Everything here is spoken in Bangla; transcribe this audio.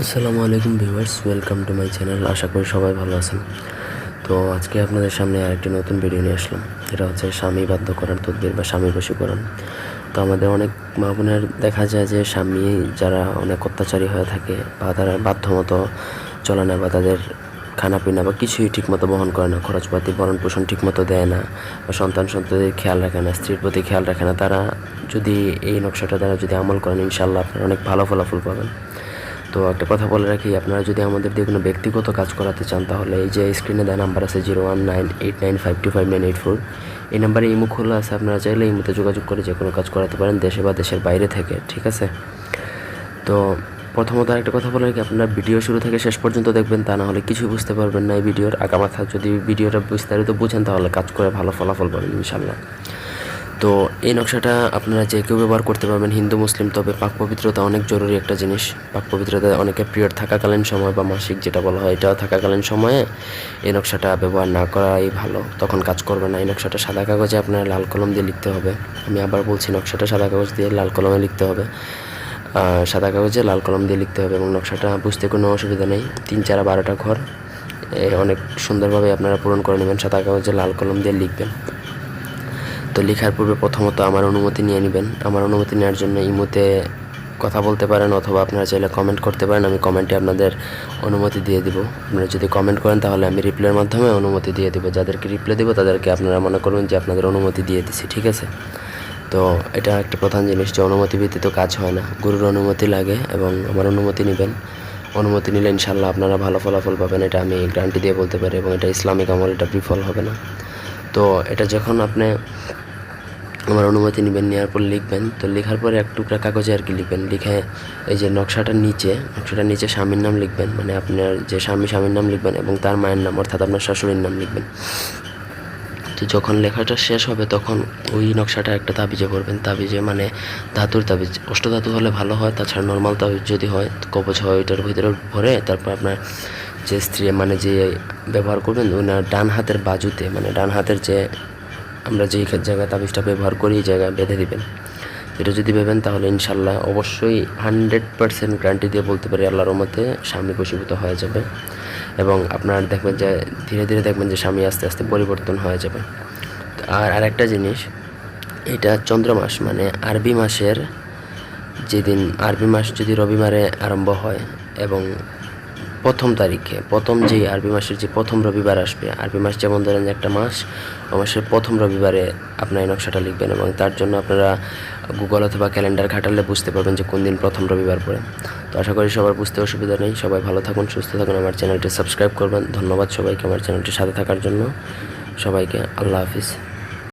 আসসালামু আলাইকুম viewers, welcome to my channel. আশা করি সবাই ভালো আছেন। তো আজকে আপনাদের সামনে আরেকটি নতুন ভিডিও নিয়ে আসলাম। এটা হচ্ছে স্বামী বাধ্য করার তদবির বা স্বামী বশীকরণ। তো আমাদের অনেক মা বোনের দেখা যায় যে স্বামী যারা অনেক অত্যাচারী হয়ে থাকে বা তারা বাধ্যমতো চলে না, বা তাদের খানাপিনা বা কিছুই ঠিকমতো বহন করে না, খরচপাতি ভরণ পোষণ ঠিকমতো দেয় না, বা সন্তানদের খেয়াল রাখে না, স্ত্রীর প্রতি খেয়াল রাখে না, তারা যদি এই নকশাটা দ্বারা যদি আমল করেন, ইনশাআল্লাহ আপনারা অনেক ভালো ফলাফল পাবেন। তো একটা কথা বলে রাখি, আপনারা যদি আমাদের দিয়ে কোনো ব্যক্তিগত কাজ করাতে চান, তাহলে এই যে স্ক্রিনে দেওয়া নাম্বার আছে 019895252984, এই নাম্বারে ইমো খোলা আছে। আপনারা চাইলে ইমোতে যোগাযোগ করে যে কোনো কাজ করাতে পারেন, দেশে বা দেশের বাইরে থেকে, ঠিক আছে? তো প্রথমত আরেকটা কথা বলে রাখি, আপনারা ভিডিও শুরু থেকে শেষ পর্যন্ত দেখবেন, তা না হলে কিছুই বুঝতে পারবেন না এই ভিডিওর আগামাথা। যদি ভিডিওটা বিস্তারিত বুঝেন তাহলে কাজ করে ভালো ফলাফল পাবেন ইনশাল্লাহ। তো এই নকশাটা আপনারা যে কেউ ব্যবহার করতে পারবেন, হিন্দু মুসলিম। তবে পাক পবিত্রতা অনেক জরুরি একটা জিনিস। পাক পবিত্রতা অনেকের পিরিয়ড থাকাকালীন সময় বা মাসিক যেটা বলা হয়, এটা থাকাকালীন সময়ে এই নকশাটা ব্যবহার না করাই ভালো, তখন কাজ করবে না। এই নকশাটা সাদা কাগজে আপনার লাল কলম দিয়ে লিখতে হবে। আমি আবার বলছি, নকশাটা সাদা কাগজ দিয়ে লাল কলমে লিখতে হবে। সাদা কাগজে লাল কলম দিয়ে লিখতে হবে, এবং নকশাটা বুঝতে কোনো অসুবিধা নেই। 3, 4, 12টা ঘর অনেক সুন্দরভাবে আপনারা পূরণ করে নেবেন। সাদা কাগজে লাল কলম দিয়ে লিখবেন। তো লেখার পূর্বে প্রথমত আমার অনুমতি নিয়ে নেবেন। আমার অনুমতি নেওয়ার জন্য ইমোতে কথা বলতে পারেন, অথবা আপনারা চাইলে কমেন্ট করতে পারেন। আমি কমেন্টে আপনাদের অনুমতি দিয়ে দিব। আপনারা যদি কমেন্ট করেন তাহলে আমি রিপ্লাইয়ের মাধ্যমে অনুমতি দিয়ে দেবো। যাদেরকে রিপ্লাই দেবো তাদেরকে আপনারা মনে করবেন যে আপনাদের অনুমতি দিয়ে দিছি, ঠিক আছে? তো এটা একটা প্রধান জিনিস যে অনুমতি ব্যতীত কাজ হয় না, গুরুর অনুমতি লাগে, এবং আমার অনুমতি নেবেন। অনুমতি নিলে ইনশাল্লাহ আপনারা ভালো ফলাফল পাবেন, এটা আমি গ্যারান্টি দিয়ে বলতে পারি, এবং এটা ইসলামিক আমল, এটা বিফল হবে না। তো এটা যখন আপনি আমার অনুমতি নেবেন, নেওয়ার পর লিখবেন। তো লেখার পরে এক টুকরা কাগজে আর কি লিখবেন, লিখে এই যে নকশাটার নিচে স্বামীর নাম লিখবেন, মানে আপনার যে স্বামীর নাম লিখবেন, এবং তার মায়ের নাম অর্থাৎ আপনার শাশুড়ির নাম লিখবেন। তো যখন লেখাটা শেষ হবে তখন ওই নকশাটা একটা তাবিজে ভরবেন। তাবিজে মানে ধাতুর তাবিজ, অষ্টধাতু হলে ভালো হয়, তাছাড়া নর্মাল তাবিজ যদি হয়, কবচ হয়, ওইটার ভিতরে ভরে তারপর আপনার যে স্ত্রী মানে যে ব্যবহার করবেন ওনার ডান হাতের বাজুতে, মানে ডান হাতের যে আমরা যেই জায়গায় তাবিজটা ব্যবহার করি এই জায়গায় বেঁধে দিবেন। এটা যদি ভেবেন তাহলে ইনশাল্লাহ অবশ্যই 100% গ্যারান্টি দিয়ে বলতে পারি আল্লাহর রহমতে স্বামী বশীভূত হয়ে যাবে, এবং আপনারা দেখবেন যে ধীরে ধীরে দেখবেন যে স্বামী আস্তে আস্তে পরিবর্তন হয়ে যাবে। আর আরেকটা জিনিস, এটা চন্দ্রমাস মানে আরবি মাসের যেদিন, আরবি মাস যদি রবিবারে আরম্ভ হয় এবং প্রথম তারিখে, প্রথম যে আরবি মাসের যে প্রথম রবিবার আসবে, আরবি মাস যেমন ধরেন যে একটা মাস, ও মাসের প্রথম রবিবারে আপনার এই নকশাটা লিখবেন, এবং তার জন্য আপনারা গুগল অথবা ক্যালেন্ডার ঘাটালে বুঝতে পারবেন যে কোন দিন প্রথম রবিবার পড়ে। তো আশা করি সবার বুঝতে অসুবিধা নেই। সবাই ভালো থাকুন, সুস্থ থাকুন, আমার চ্যানেলটি সাবস্ক্রাইব করবেন। ধন্যবাদ সবাইকে আমার চ্যানেলটির সাথে থাকার জন্য। সবাইকে আল্লাহ হাফিজ।